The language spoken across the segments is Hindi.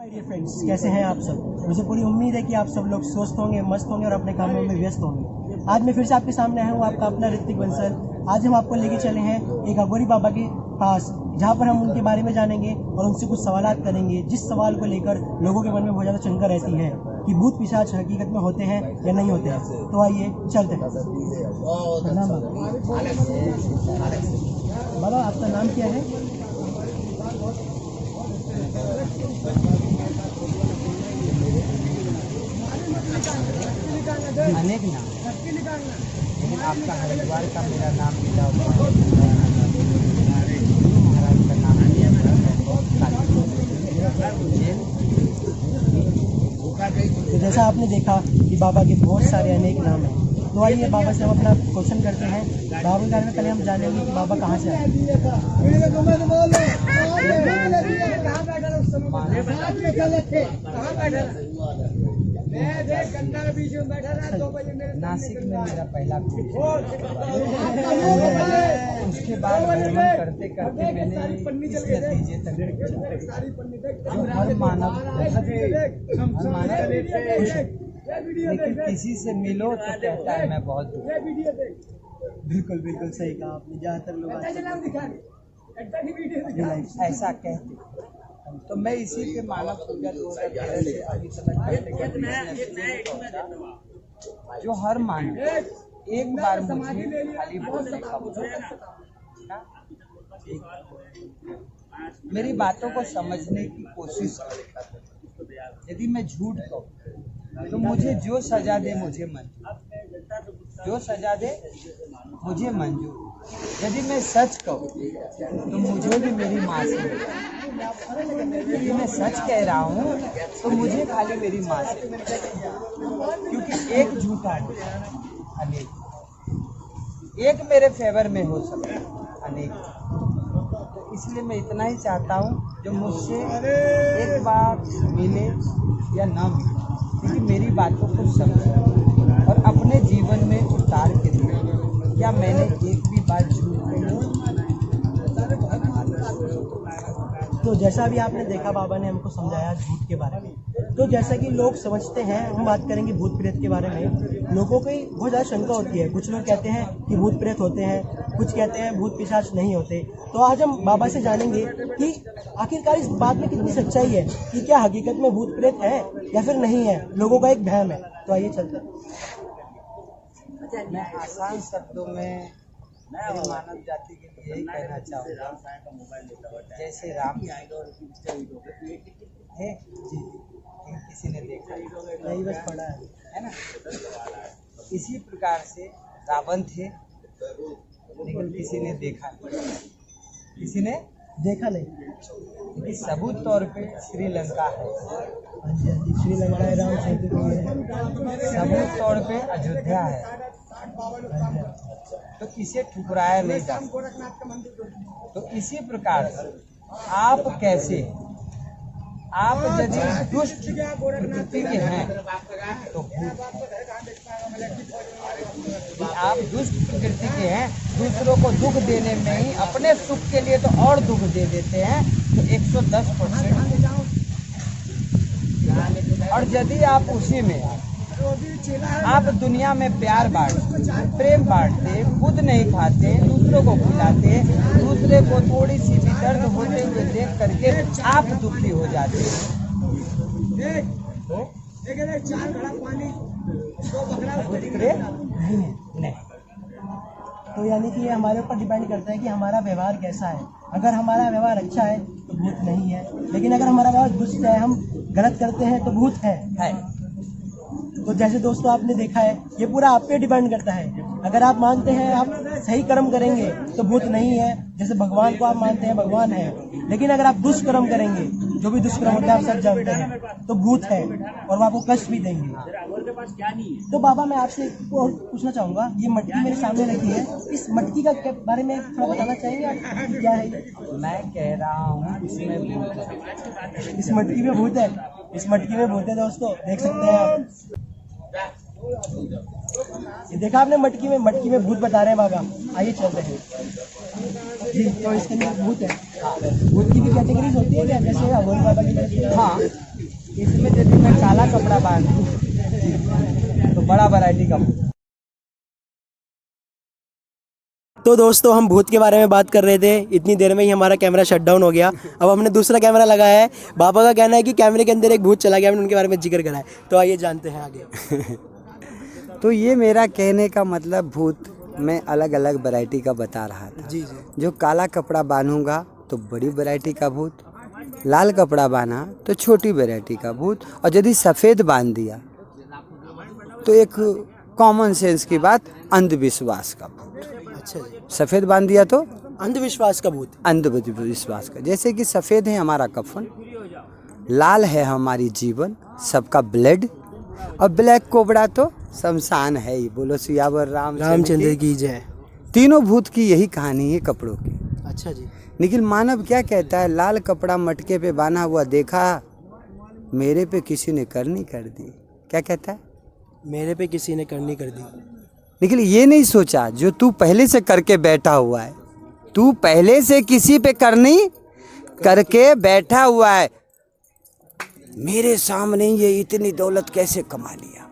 डियर फ्रेंड्स, कैसे हैं आप सब। मुझे पूरी उम्मीद है कि आप सब लोग स्वस्थ होंगे, मस्त होंगे और अपने कामों में व्यस्त होंगे। आज मैं फिर से आपके सामने आया हूँ, आपका अपना ऋतिक बंसल। आज हम आपको लेके चले हैं एक अघोरी बाबा के पास, जहाँ पर हम उनके बारे में जानेंगे और उनसे कुछ सवालात करेंगे, जिस सवाल को लेकर लोगों के मन में बहुत ज़्यादा शंका रहती है कि भूत पिशाच हकीकत में होते हैं या नहीं होते हैं। तो आइए चलते हैं। प्रणाम बाबा, आपका नाम क्या है? अनेक नाम, लेकिन आपका हरिद्वार का मेरा नाम मिला हुआ है। महाराज का नाम लिया हुआ है। तो जैसा आपने देखा कि बाबा के बहुत सारे अनेक नाम हैं, तो आइए बाबा से हम अपना क्वेश्चन करते हैं। बाबा के बारे में पहले हम जानेंगे कि बाबा कहाँ से आए। नासिक में मेरा पहला कोर्स, उसके बाद भ्रमण करते करते मैंने इस नतीजे तक जो हर मानव लेकिन किसी से मिलो तो कहता है मैं बहुत दुखी। बिल्कुल बिल्कुल सही कहा आपने। ज़्यादातर लोग ऐसा कहते, तो मैं इसी के मानव पूजा 2013 से अभी तक जो हर मानव एक बार मुझे खाली बोलने का मौका, मेरी बातों को समझने की कोशिश करे। यदि मैं झूठ कहूँ तो मुझे जो सजा दे मुझे मंजूर, जो सजा दे मुझे मंजूर। यदि मैं सच कहूँ तो मुझे भी मेरी माँ से, यदि मैं सच कह रहा हूँ तो मुझे खाली मेरी माँ से, क्योंकि एक झूठा अनेक, एक मेरे फेवर में हो सकता अनेक। तो इसलिए मैं इतना ही चाहता हूँ जो मुझसे एक बार मिले या ना मिले, क्योंकि मेरी बातों को समझे और अपने जीवन में उतार के दिया। क्या मैंने एक भी बार झूठ कही? तो जैसा भी आपने देखा, बाबा ने हमको समझाया झूठ के बारे में। तो जैसा कि लोग समझते हैं, हम बात करेंगे भूत प्रेत के बारे में। लोगों की बहुत ज़्यादा शंका होती है। कुछ लोग कहते हैं कि भूत प्रेत होते हैं, कुछ कहते हैं भूत पिशाच नहीं होते। तो आज हम बाबा से जानेंगे कि आखिरकार इस बात में कितनी सच्चाई है, कि क्या हकीकत में भूत प्रेत है या फिर नहीं है। लोगों का एक भ्रम है। तो आइए चलते हैं। मैं आसान शब्दों में मेरी मानव जाति के लिए यही कहना चाहूँगा, जैसे राम है जी, किसी ने देखा नहीं, बस पढ़ा है ना। इसी प्रकार से रावण थे, लेकिन किसी ने देखा नहीं, किसी ने देखा नहीं। कि सबूत तौर पे श्रीलंका है, हाँ जी, हाँ जी, श्रीलंका है, राम सेतु भी है, सबूत तौर पे अयोध्या है। तो इसे ठुकराया नहीं जा सकता। तो इसी प्रकार से आप कैसे, आप यदि दुष्ट प्रकृति के हैं तो आप दुष्ट प्रकृति के हैं, दूसरों को दुख देने में ही, अपने सुख के लिए तो और दुख दे देते हैं, तो 110%। और यदि आप उसी में आप दुनिया में प्यार बांटते, प्रेम बांटते, खुद नहीं खाते, दूसरों को खिलाते, दूसरे को थोड़ी सी भी दर्द होते हुए देख करके आप दुखी हो जाते हैं, नहीं। तो यानी कि ये हमारे ऊपर डिपेंड करता है कि हमारा व्यवहार कैसा है। अगर हमारा व्यवहार अच्छा है तो भूत नहीं है, लेकिन अगर हमारा व्यवहार दुष्ट है, हम गलत करते हैं तो भूत है। तो जैसे दोस्तों आपने देखा है, ये पूरा आप पे डिपेंड करता है। अगर आप मानते हैं आप सही कर्म करेंगे तो भूत नहीं है। जैसे भगवान को आप मानते हैं भगवान है, लेकिन अगर आप दुष्कर्म करेंगे, जो भी दुष्कर्म होता है आप सब जानते हैं, तो भूत है और वो आपको कष्ट भी देंगे। तो बाबा, मैं आपसे और पूछना चाहूँगा, ये मटकी मेरे सामने रखी है, इस मटकी का बारे में थोड़ा बताना चाहेंगे आप, क्या है? मैं कह रहा हूँ इसमें भूत है। इस मटकी में भूत है, इस मटकी में भूत है दोस्तों, देख सकते हैं आप। ये देखा आपने, मटकी में भूत बता रहे हैं बाबा। आइए चलते हैं जी। तो इसके अंदर भूत है। भूत की भी कैटेगरीज होती है क्या, जैसे अघोरी बाबा की? हाँ, इसमें यदि मैं काला कपड़ा बांधूं तो बड़ा वैरायटी का भूत। तो दोस्तों हम भूत के बारे में बात कर रहे थे, इतनी देर में ही हमारा कैमरा शट डाउन हो गया। अब हमने दूसरा कैमरा लगाया है। बाबा का कहना है कि कैमरे के अंदर एक भूत चला गया, हमने उनके बारे में जिक्र करा है। तो आइए जानते हैं आगे। तो ये मेरा कहने का मतलब भूत मैं अलग अलग वैरायटी का बता रहा था। जी जी। जो काला कपड़ा बांधूंगा तो बड़ी वैरायटी का भूत, लाल कपड़ा बांधा तो छोटी वैरायटी का भूत, और यदि सफ़ेद बांध दिया तो एक कॉमन सेंस की बात, अंधविश्वास का भूत। अच्छा जी। सफ़ेद बांध दिया तो अंधविश्वास का भूत। अंधविश्वास का, जैसे कि सफ़ेद है हमारा कफन, लाल है हमारी जीवन, सबका ब्लड, और ब्लैक कोबरा तो शमशान है ही। बोलो सियावर रामचंद्र की जय। तीनों भूत की यही कहानी है कपड़ों की। अच्छा जी। निखिल मानव क्या कहता है, लाल कपड़ा मटके पे बांधा हुआ देखा, मेरे पे किसी ने करनी कर दी। क्या कहता है? मेरे पे किसी ने करनी कर दी। निखिल ये नहीं सोचा जो तू पहले से करके बैठा हुआ है, तू पहले से किसी पे करनी करके बैठा हुआ है। मेरे सामने ये इतनी दौलत कैसे कमा लिया।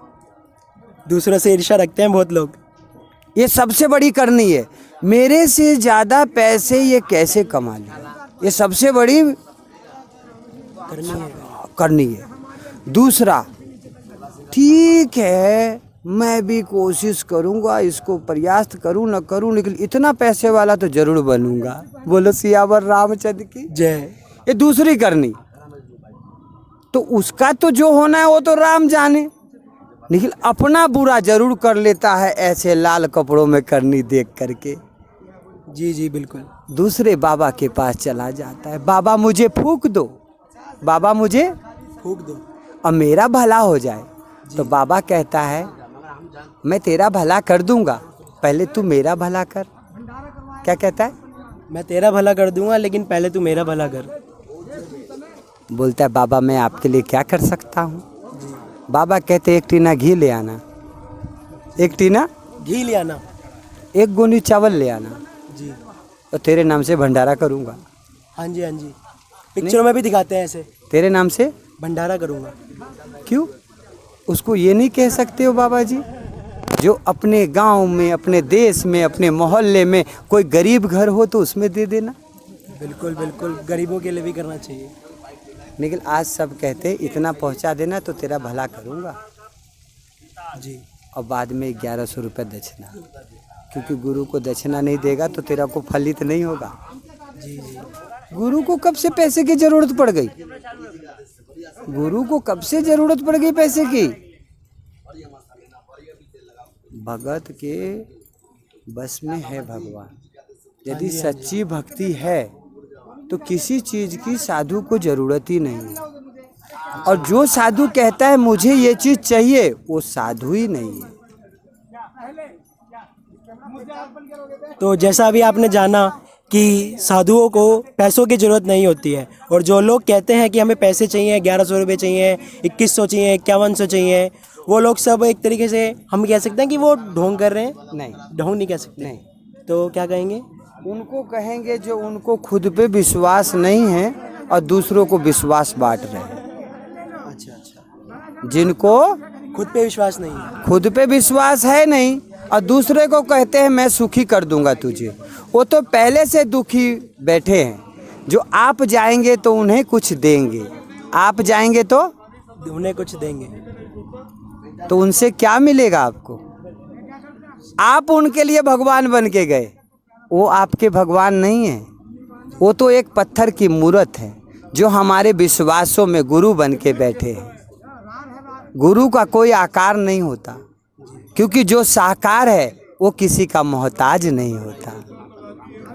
दूसरों से ईर्ष्या रखते हैं बहुत लोग। ये सबसे बड़ी करनी है, मेरे से ज़्यादा पैसे ये कैसे कमा लिया, ये सबसे बड़ी करनी है। दूसरा, ठीक है मैं भी कोशिश करूँगा, इसको प्रयास करूँ न करूँ, लेकिन इतना पैसे वाला तो जरूर बनूंगा। बोलो सियावर रामचंद्र की जय। ये दूसरी करनी। तो उसका तो जो होना है वो तो राम जाने, लेकिन अपना बुरा जरूर कर लेता है ऐसे लाल कपड़ों में करनी देख करके। जी जी बिल्कुल। दूसरे बाबा के पास चला जाता है, बाबा मुझे फूंक दो, बाबा मुझे फूंक दो और मेरा भला हो जाए। तो बाबा कहता है मैं तेरा भला कर दूंगा, पहले तू मेरा भला कर। क्या कहता है? मैं तेरा भला कर दूंगा लेकिन पहले तू मेरा भला कर। बोलता है बाबा मैं आपके लिए क्या कर सकता हूँ। बाबा कहते एक टीना घी ले आना, एक टीना घी ले आना, एक गोनी चावल ले आना, जी। और तेरे नाम से भंडारा करूँगा। हाँ जी हाँ जी, पिक्चरों में भी दिखाते हैं ऐसे, तेरे नाम से भंडारा करूँगा। क्यों? उसको ये नहीं कह सकते हो बाबा जी, जो अपने गांव में, अपने देश में, अपने मोहल्ले में कोई गरीब घर हो तो उसमें दे देना। बिल्कुल बिल्कुल, गरीबों के लिए भी करना चाहिए। लेकिन आज सब कहते इतना पहुंचा देना तो तेरा भला करूंगा जी। और बाद में 1100 रुपये दक्षिणा, क्योंकि गुरु को दक्षिणा नहीं देगा तो तेरा को फलित नहीं होगा। जी जी। गुरु को कब से पैसे की जरूरत पड़ गई? गुरु को कब से जरूरत पड़ गई पैसे की? भगत के बस में है भगवान। यदि सच्ची भक्ति है तो किसी चीज की साधु को जरूरत ही नहीं है। और जो साधु कहता है मुझे ये चीज चाहिए, वो साधु ही नहीं है। तो जैसा अभी आपने जाना कि साधुओं को पैसों की ज़रूरत नहीं होती है, और जो लोग कहते हैं कि हमें पैसे चाहिए, 1100 रुपये चाहिए, 2100 चाहिए, 5100 चाहिए, वो लोग सब एक तरीके से हम कह सकते हैं कि वो ढोंग कर रहे हैं। नहीं, ढोंग नहीं कह सकते। नहीं, तो क्या कहेंगे? उनको कहेंगे जो उनको खुद पे विश्वास नहीं है और दूसरों को विश्वास बांट रहे हैं। अच्छा अच्छा। जिनको खुद पे विश्वास नहीं है, खुद पे विश्वास है नहीं और दूसरे को कहते हैं मैं सुखी कर दूंगा तुझे, वो तो पहले से दुखी बैठे हैं। जो आप जाएंगे तो उन्हें कुछ देंगे, आप जाएंगे तो उन्हें कुछ देंगे, तो उनसे क्या मिलेगा आपको? आप उनके लिए भगवान बन के गए, वो आपके भगवान नहीं है। वो तो एक पत्थर की मूर्त है जो हमारे विश्वासों में गुरु बन के बैठे हैं। गुरु का कोई आकार नहीं होता, क्योंकि जो साकार है वो किसी का मोहताज नहीं होता।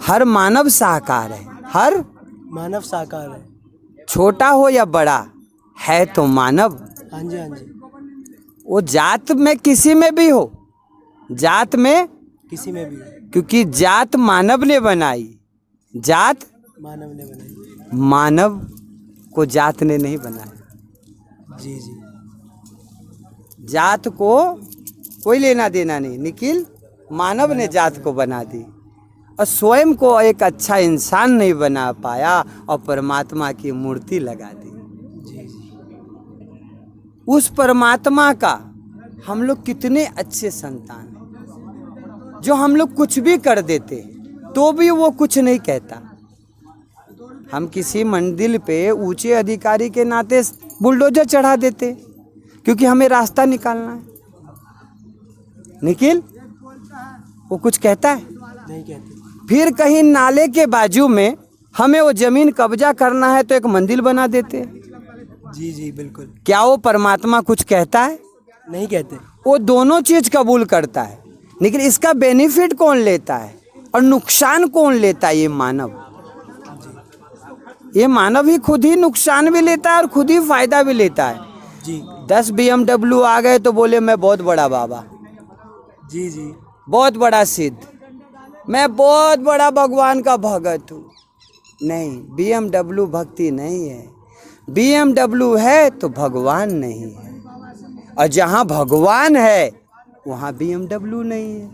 हर मानव साकार है, हर मानव साकार है, छोटा हो या बड़ा है तो मानव। हाँ जी हाँ जी। वो जात में किसी में भी हो, जात में किसी में भी, क्योंकि जात मानव ने बनाई, जात मानव ने बनाई। मानव को जात ने नहीं बनाया। जी जी। जात को कोई लेना देना नहीं, निखिल मानव ने जात को बना दी और स्वयं को एक अच्छा इंसान नहीं बना पाया और परमात्मा की मूर्ति लगा दी। जी जी। उस परमात्मा का हम लोग कितने अच्छे संतान हैं, जो हम लोग कुछ भी कर देते तो भी वो कुछ नहीं कहता। हम किसी मंदिर पे ऊंचे अधिकारी के नाते बुलडोजर चढ़ा देते क्योंकि हमें रास्ता निकालना है। निखिल, वो कुछ कहता है? नहीं कहते। फिर कहीं नाले के बाजू में हमें वो जमीन कब्जा करना है तो एक मंदिर बना देते। जी जी बिल्कुल। क्या वो परमात्मा कुछ कहता है? नहीं कहते। वो दोनों चीज कबूल करता है, लेकिन इसका बेनिफिट कौन लेता है और नुकसान कौन लेता है? ये मानव। ये मानव ही खुद ही नुकसान भी लेता है और खुद ही फायदा भी लेता है। जी 10 BMW आ गए तो बोले मैं बहुत बड़ा बाबा, जी जी बहुत बड़ा सिद्ध, मैं बहुत बड़ा भगवान का भगत हूँ। नहीं, BMW भक्ति नहीं है। BMW है तो भगवान नहीं है, और जहाँ भगवान है वहाँ BMW नहीं है,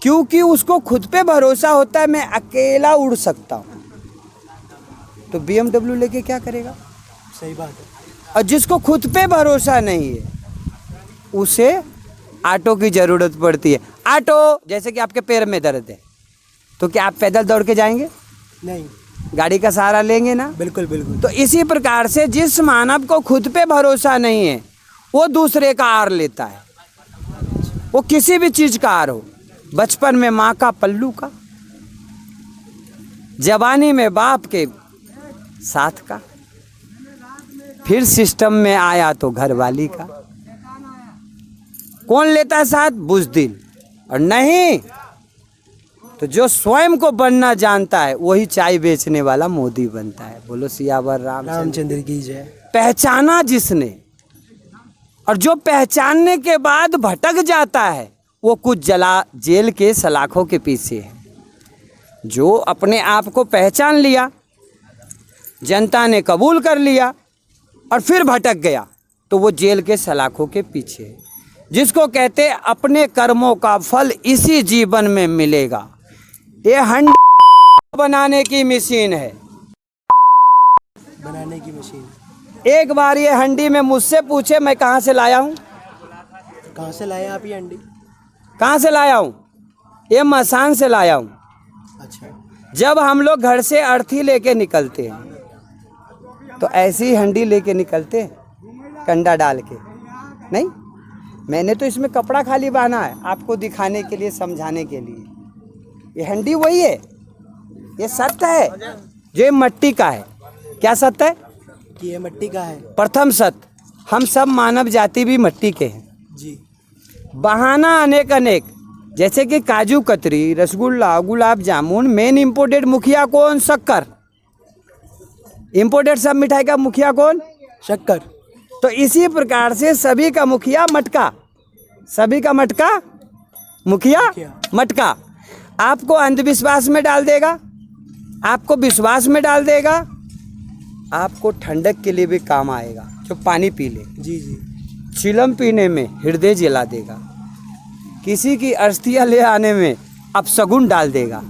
क्योंकि उसको खुद पे भरोसा होता है मैं अकेला उड़ सकता हूँ। तो BMW लेके क्या करेगा? सही बात है। और जिसको खुद पे भरोसा नहीं है उसे ऑटो की ज़रूरत पड़ती है। ऑटो, जैसे कि आपके पैर में दर्द है तो क्या आप पैदल दौड़ के जाएंगे? नहीं। गाड़ी का सहारा लेंगे ना? बिल्कुल बिल्कुल। तो इसी प्रकार से जिस मानव को खुद पे भरोसा नहीं है वो दूसरे का आर लेता है। वो किसी भी चीज़ का आर हो, बचपन में माँ का पल्लू का, जवानी में बाप के साथ का, फिर सिस्टम में आया तो घरवाली का। कौन लेता है साथ? बुज़दिल। और नहीं तो जो स्वयं को बनना जानता है वही चाय बेचने वाला मोदी बनता है। बोलो सियावर रामचंद्र की जय। पहचाना जिसने, और जो पहचानने के बाद भटक जाता है वो कुछ जेल के सलाखों के पीछे है। जो अपने आप को पहचान लिया, जनता ने कबूल कर लिया और फिर भटक गया तो वो जेल के सलाखों के पीछे है। जिसको कहते अपने कर्मों का फल इसी जीवन में मिलेगा। ये हंडी बनाने की मशीन है, बनाने की मशीन। एक बार ये हंडी में मुझसे पूछे मैं कहाँ से लाया हूँ? कहाँ से लाए आप ये अंडी? कहाँ से लाया हूँ? ये मसान से लाया हूँ। अच्छा। जब हम लोग घर से अर्थी लेके निकलते हैं तो ऐसी हंडी लेके निकलते हैं, कंडा डाल के। नहीं, मैंने तो इसमें कपड़ा खाली बांधा है आपको दिखाने के लिए, समझाने के लिए। ये हंडी वही है, ये सत्य है जो ये मट्टी का है। क्या सत्य है? कि ये मिट्टी का है। प्रथम सत्य, हम सब मानव जाति भी मट्टी के हैं। जी। बहाना अनेक अनेक, जैसे कि काजू कतरी, रसगुल्ला, गुलाब जामुन। मेन इम्पोर्टेड मुखिया कौन? शक्कर। इम्पोर्टेड सब मिठाई का मुखिया कौन? शक्कर। तो इसी प्रकार से सभी का मुखिया मटका, सभी का मटका मुखिया मटका। आपको अंधविश्वास में डाल देगा, आपको विश्वास में डाल देगा, आपको ठंडक के लिए भी काम आएगा। जो पानी पी ले, जी जी, चिलम पीने में हृदय जला देगा, किसी की अस्थियां ले आने में अपशगुन डाल देगा,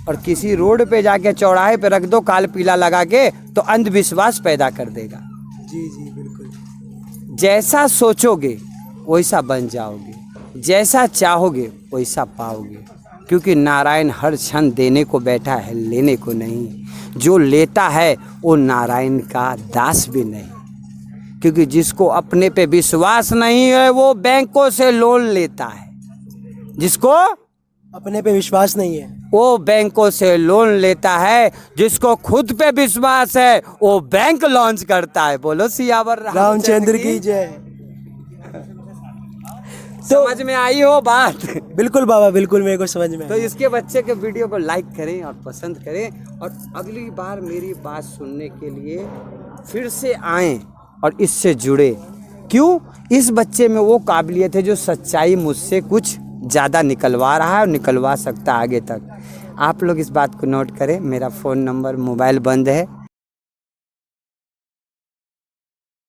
और किसी रोड पे जाके चौराहे पे रख दो काल पीला लगा के तो अंधविश्वास पैदा कर देगा। जी जी बिल्कुल। जैसा सोचोगे वैसा बन जाओगे, जैसा चाहोगे वैसा पाओगे, क्योंकि नारायण हर क्षण देने को बैठा है, लेने को नहीं। जो लेता है वो नारायण का दास भी नहीं, क्योंकि जिसको अपने पे विश्वास नहीं है वो बैंकों से लोन लेता है। जिसको अपने पे विश्वास नहीं है वो बैंकों से लोन लेता है, जिसको खुद पे विश्वास है वो बैंक लॉन्च करता है। बोलो सियावर रामचंद्र की जय। समझ में आई हो बात? बिल्कुल बाबा, बिल्कुल मेरे को समझ में तो आई। इसके बच्चे के वीडियो को लाइक करें और पसंद करें, और अगली बार मेरी बात सुनने के लिए फिर से आएं और इससे जुड़े। क्यों? इस बच्चे में वो काबिलियत है जो सच्चाई मुझसे कुछ ज़्यादा निकलवा रहा है और निकलवा सकता है आगे तक। आप लोग इस बात को नोट करें। मेरा फ़ोन नंबर, मोबाइल बंद है,